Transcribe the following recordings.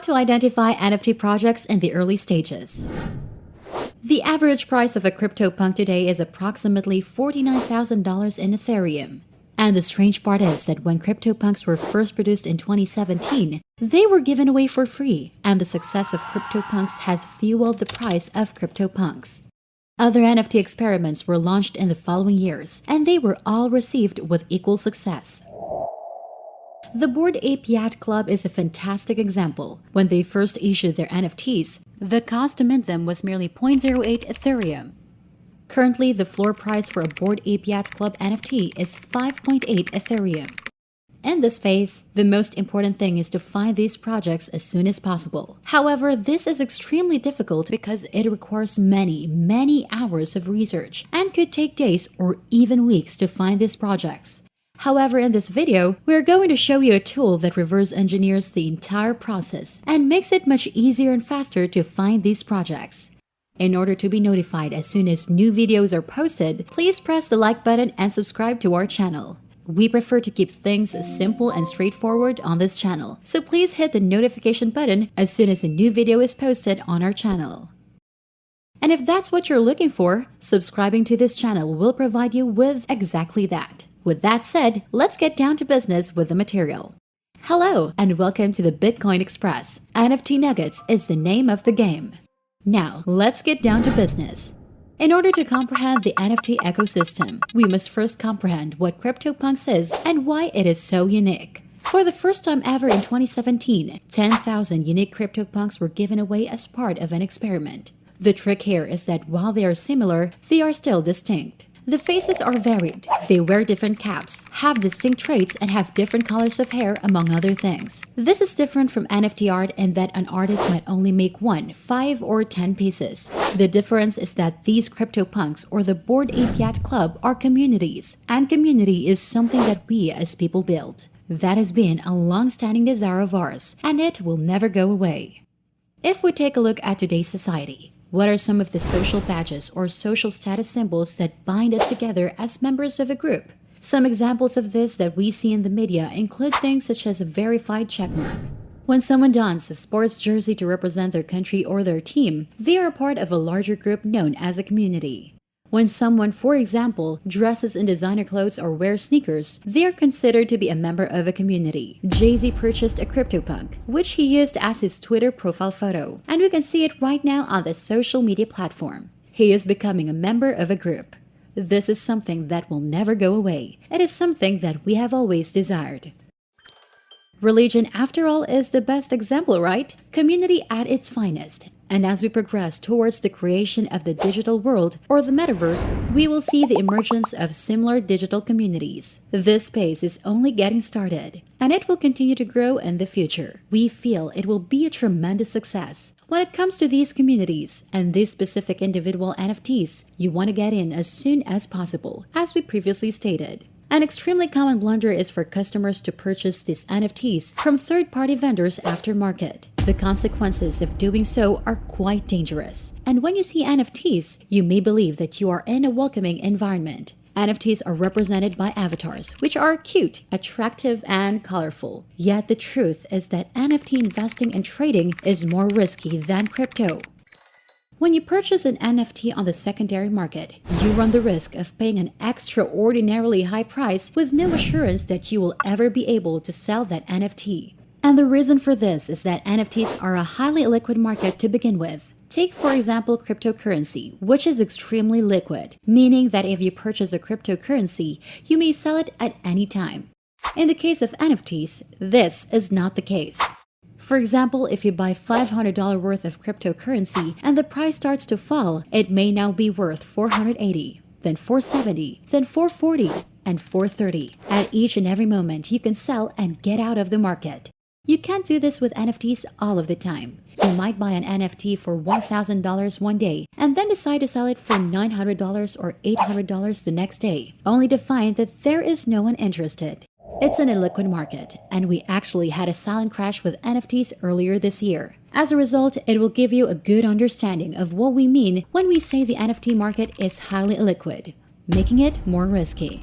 How to identify NFT projects in the early stages. The average price of a CryptoPunk today is approximately $49,000 in Ethereum. And the strange part is that when CryptoPunks were first produced in 2017, they were given away for free, and the success of CryptoPunks has fueled the price of CryptoPunks. Other NFT experiments were launched in the following years, and they were all received with equal success. The Bored Ape Yacht Club is a fantastic example. When they first issued their NFTs, the cost to mint them was merely 0.08 Ethereum. Currently, the floor price for a Bored Ape Yacht Club NFT is 5.8 Ethereum. In this phase, the most important thing is to find these projects as soon as possible. However, this is extremely difficult because it requires many hours of research and could take days or even weeks to find these projects. However, in this video, we're going to show you a tool that reverse engineers the entire process and makes it much easier and faster to find these projects. In order to be notified as soon as new videos are posted, please press the like button and subscribe to our channel. We prefer to keep things simple and straightforward on this channel, so please hit the notification button as soon as a new video is posted on our channel. And if that's what you're looking for, subscribing to this channel will provide you with exactly that. With that said, let's get down to business with the material. Hello, and welcome to the Bitcoin Express. NFT Nuggets is the name of the game. Now, let's get down to business. In order to comprehend the NFT ecosystem, we must first comprehend what CryptoPunks is and why it is so unique. For the first time ever in 2017, 10,000 unique CryptoPunks were given away as part of an experiment. The trick here is that while they are similar, they are still distinct. The faces are varied, they wear different caps, have distinct traits, and have different colors of hair, among other things. This is different from NFT art in that an artist might only make 1, 5, or 10 pieces. The difference is that these CryptoPunks or the Bored Ape Yacht Club are communities, and community is something that we as people build. That has been a long-standing desire of ours, and it will never go away. If we take a look at today's society, what are some of the social badges or social status symbols that bind us together as members of a group? Some examples of this that we see in the media include things such as a verified checkmark. When someone dons a sports jersey to represent their country or their team, they are a part of a larger group known as a community. When someone, for example, dresses in designer clothes or wears sneakers, they are considered to be a member of a community. Jay-Z purchased a CryptoPunk, which he used as his Twitter profile photo, and we can see it right now on the social media platform. He is becoming a member of a group. This is something that will never go away. It is something that we have always desired. Religion, after all, is the best example, right? Community at its finest. And as we progress towards the creation of the digital world or the metaverse, we will see the emergence of similar digital communities. This space is only getting started, and it will continue to grow in the future. We feel it will be a tremendous success. When it comes to these communities and these specific individual NFTs, you want to get in as soon as possible, as we previously stated. An extremely common blunder is for customers to purchase these NFTs from third-party vendors aftermarket. The consequences of doing so are quite dangerous. And when you see NFTs, you may believe that you are in a welcoming environment. NFTs are represented by avatars, which are cute, attractive, and colorful. Yet the truth is that NFT investing and trading is more risky than crypto. When you purchase an NFT on the secondary market, you run the risk of paying an extraordinarily high price with no assurance that you will ever be able to sell that NFT. And the reason for this is that NFTs are a highly liquid market to begin with. Take, for example, cryptocurrency, which is extremely liquid, meaning that if you purchase a cryptocurrency, you may sell it at any time. In the case of NFTs, this is not the case. For example, if you buy $500 worth of cryptocurrency and the price starts to fall, it may now be worth $480, then $470, then $440, and $430. At each and every moment, you can sell and get out of the market. You can't do this with NFTs all of the time. You might buy an NFT for $1,000 one day and then decide to sell it for $900 or $800 the next day, only to find that there is no one interested. It's an illiquid market, and we actually had a silent crash with NFTs earlier this year. As a result, it will give you a good understanding of what we mean when we say the NFT market is highly illiquid, making it more risky.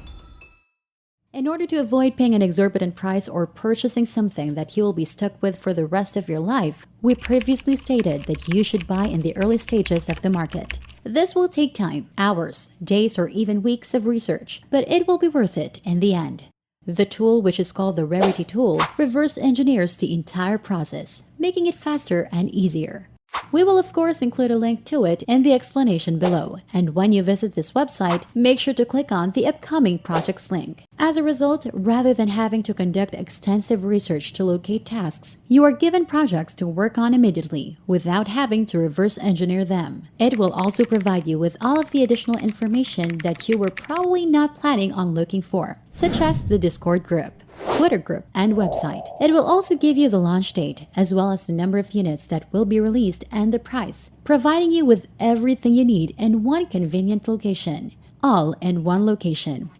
In order to avoid paying an exorbitant price or purchasing something that you will be stuck with for the rest of your life, we previously stated that you should buy in the early stages of the market. This will take time, hours, days, or even weeks of research, but it will be worth it in the end. The tool, which is called the Rarity tool, reverse engineers the entire process, making it faster and easier. We will of course include a link to it in the explanation below, and when you visit this website, make sure to click on the upcoming projects link. As a result, rather than having to conduct extensive research to locate tasks, you are given projects to work on immediately without having to reverse engineer them. It will also provide you with all of the additional information that you were probably not planning on looking for, such as the Discord group, Twitter group, and website. It will also give you the launch date, as well as the number of units that will be released and the price, providing you with everything you need in one convenient location, all in one location.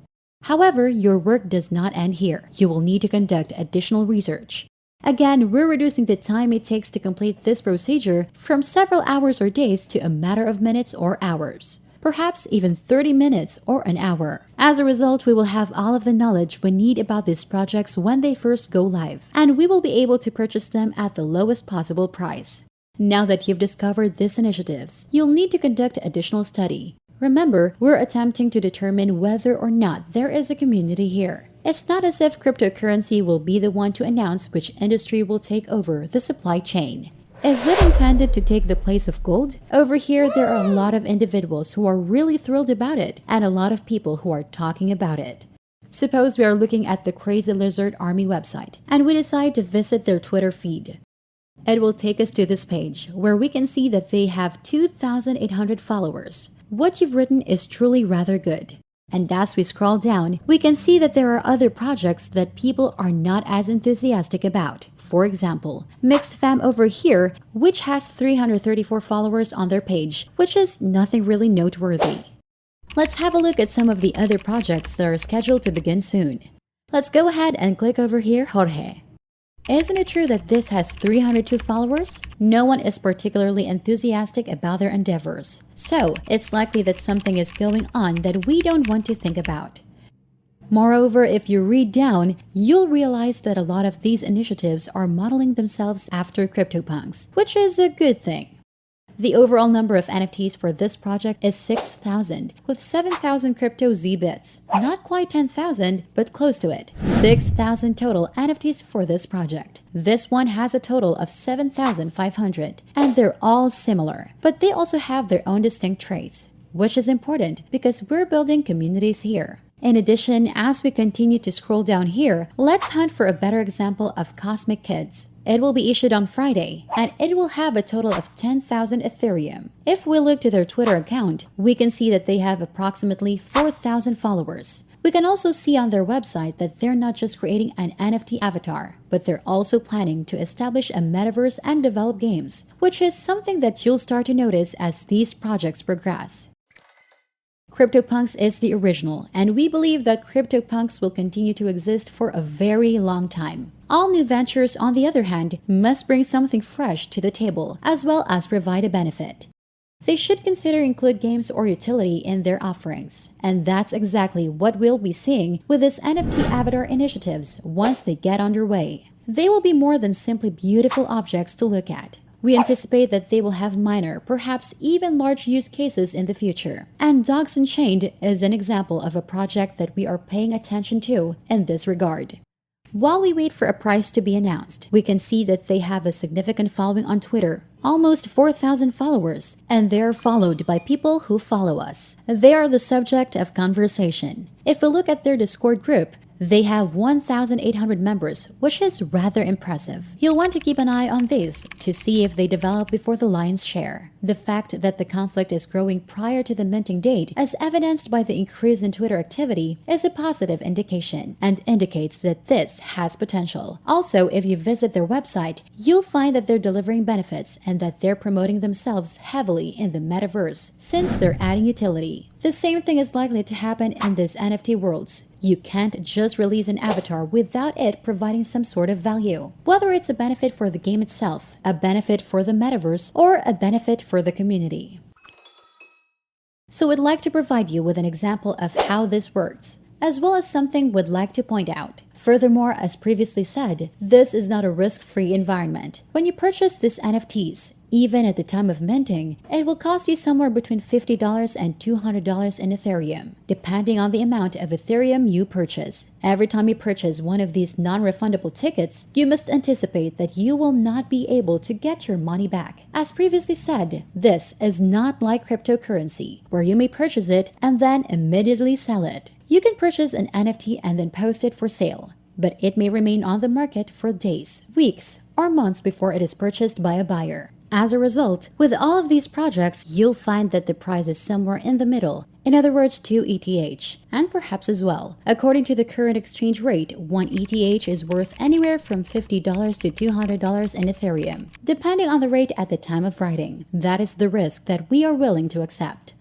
However, your work does not end here. You will need to conduct additional research. Again, we're reducing the time it takes to complete this procedure from several hours or days to a matter of minutes or hours. Perhaps even 30 minutes or an hour. As a result, we will have all of the knowledge we need about these projects when they first go live, and we will be able to purchase them at the lowest possible price. Now that you've discovered these initiatives, you'll need to conduct additional study. Remember, we're attempting to determine whether or not there is a community here. It's not as if cryptocurrency will be the one to announce which industry will take over the supply chain. Is it intended to take the place of gold? Over here, there are a lot of individuals who are really thrilled about it, and a lot of people who are talking about it. Suppose we are looking at the Crazy Lizard Army website, and we decide to visit their Twitter feed. It will take us to this page, where we can see that they have 2,800 followers. What you've written is truly rather good. And as we scroll down, we can see that there are other projects that people are not as enthusiastic about. For example, Mixed Fam over here, which has 334 followers on their page, which is nothing really noteworthy. Let's have a look at some of the other projects that are scheduled to begin soon. Let's go ahead and click over here, Jorge. Isn't it true that this has 302 followers? No one is particularly enthusiastic about their endeavors. So, it's likely that something is going on that we don't want to think about. Moreover, if you read down, you'll realize that a lot of these initiatives are modeling themselves after CryptoPunks, which is a good thing. The overall number of NFTs for this project is 6,000, with 7,000 crypto Z-bits. Not quite 10,000, but close to it. 6,000 total NFTs for this project. This one has a total of 7,500, and they're all similar, but they also have their own distinct traits, which is important because we're building communities here. In addition, as we continue to scroll down here, let's hunt for a better example of Cosmic Kids. It will be issued on Friday, and it will have a total of 10,000 Ethereum. If we look to their Twitter account, we can see that they have approximately 4,000 followers. We can also see on their website that they're not just creating an NFT avatar, but they're also planning to establish a metaverse and develop games, which is something that you'll start to notice as these projects progress. CryptoPunks is the original, and we believe that CryptoPunks will continue to exist for a very long time. All new ventures, on the other hand, must bring something fresh to the table, as well as provide a benefit. They should consider include games or utility in their offerings, and that's exactly what we'll be seeing with this NFT avatar initiatives once they get underway. They will be more than simply beautiful objects to look at. We anticipate that they will have minor, perhaps even large use cases in the future. And Dogs Unchained is an example of a project that we are paying attention to in this regard. While we wait for a price to be announced, we can see that they have a significant following on Twitter, almost 4,000 followers, and they are followed by people who follow us. They are the subject of conversation. If we look at their Discord group, they have 1,800 members, which is rather impressive. You'll want to keep an eye on these to see if they develop before the lion's share. The fact that the conflict is growing prior to the minting date, as evidenced by the increase in Twitter activity, is a positive indication and indicates that this has potential. Also, if you visit their website, you'll find that they're delivering benefits and that they're promoting themselves heavily in the metaverse since they're adding utility. The same thing is likely to happen in this NFT worlds. You can't just release an avatar without it providing some sort of value. Whether it's a benefit for the game itself, a benefit for the metaverse, or a benefit for the community. So we'd like to provide you with an example of how this works. as well as something we'd like to point out. Furthermore, as previously said, this is not a risk-free environment. When you purchase these NFTs, even at the time of minting, it will cost you somewhere between $50 and $200 in Ethereum, depending on the amount of Ethereum you purchase. Every time you purchase one of these non-refundable tickets, you must anticipate that you will not be able to get your money back. As previously said, this is not like cryptocurrency, where you may purchase it and then immediately sell it. You can purchase an NFT and then post it for sale, but it may remain on the market for days, weeks, or months before it is purchased by a buyer. As a result, with all of these projects, you'll find that the price is somewhere in the middle, in other words 2 ETH, and perhaps as well. According to the current exchange rate, 1 ETH is worth anywhere from $50 to $200 in Ethereum, depending on the rate at the time of writing. That is the risk that we are willing to accept.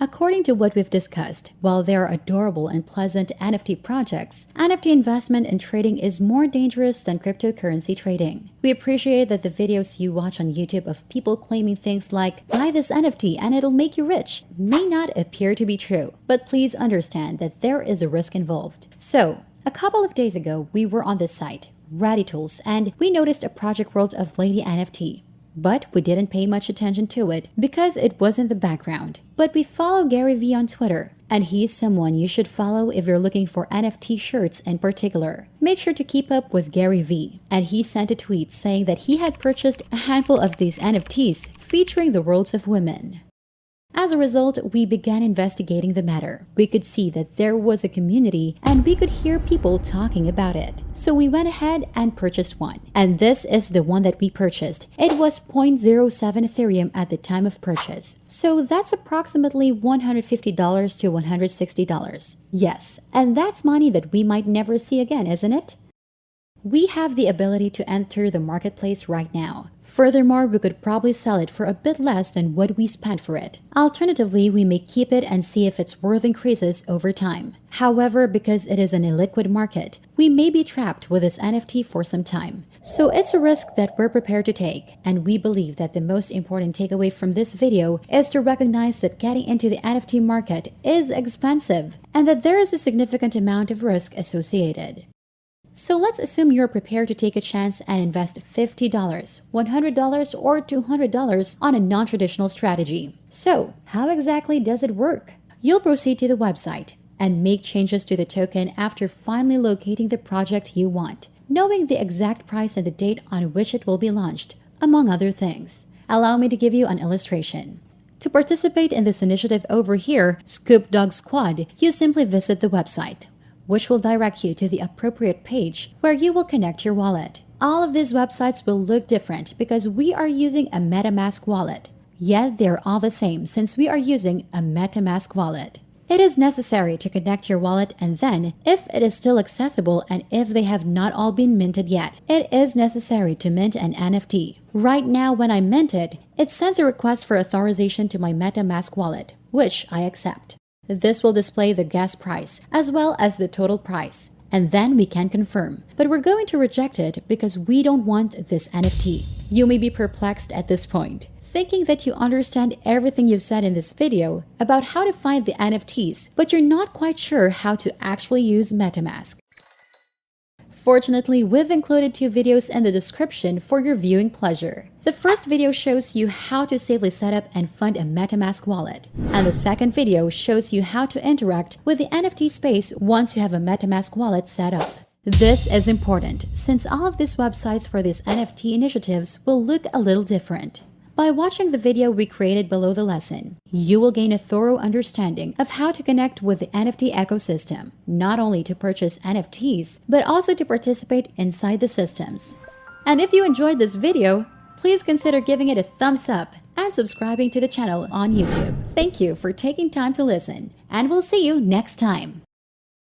According to what we've discussed, while they are adorable and pleasant NFT projects, NFT investment and trading is more dangerous than cryptocurrency trading. We appreciate that the videos you watch on YouTube of people claiming things like, buy this NFT and it'll make you rich, may not appear to be true, but please understand that there is a risk involved. So, a couple of days ago, we were on this site, Ready Tools, and we noticed a project world of Lady NFT. But we didn't pay much attention to it because it was in the background. But we follow Gary V on Twitter, and he's someone you should follow if you're looking for NFT shirts in particular. Make sure to keep up with Gary V. And he sent a tweet saying that he had purchased a handful of these NFTs featuring the worlds of women. As a result, we began investigating the matter. We could see that there was a community and we could hear people talking about it. So we went ahead and purchased one. And this is the one that we purchased. It was 0.07 Ethereum at the time of purchase. So that's approximately $150 to $160. Yes, and that's money that we might never see again, isn't it? We have the ability to enter the marketplace right now. Furthermore, we could probably sell it for a bit less than what we spent for it. Alternatively, we may keep it and see if its worth increases over time. However, because it is an illiquid market, we may be trapped with this NFT for some time. So it's a risk that we're prepared to take, and we believe that the most important takeaway from this video is to recognize that getting into the NFT market is expensive, and that there is a significant amount of risk associated. So let's assume you're prepared to take a chance and invest $50, $100, or $200 on a non-traditional strategy. So, how exactly does it work? You'll proceed to the website and make changes to the token after finally locating the project you want, knowing the exact price and the date on which it will be launched, among other things. Allow me to give you an illustration. To participate in this initiative over here, Scoop Dog Squad, you simply visit the website, which will direct you to the appropriate page where you will connect your wallet. All of these websites will look different because we are using a MetaMask wallet. Yet they're all the same since we are using a MetaMask wallet. It is necessary to connect your wallet, and then, if it is still accessible and if they have not all been minted yet, it is necessary to mint an NFT. Right now, when I mint it, it sends a request for authorization to my MetaMask wallet, which I accept. This will display the gas price as well as the total price, and then we can confirm. But we're going to reject it because we don't want this NFT. You may be perplexed at this point, thinking that you understand everything you've said in this video about how to find the NFTs, but you're not quite sure how to actually use MetaMask. Fortunately, we've included 2 videos in the description for your viewing pleasure. The first video shows you how to safely set up and fund a MetaMask wallet, and the second video shows you how to interact with the NFT space once you have a MetaMask wallet set up. This is important since all of these websites for these NFT initiatives will look a little different. By watching the video we created below the lesson, you will gain a thorough understanding of how to connect with the NFT ecosystem, not only to purchase NFTs, but also to participate inside the systems. And if you enjoyed this video, please consider giving it a thumbs up and subscribing to the channel on YouTube. Thank you for taking time to listen, and we'll see you next time.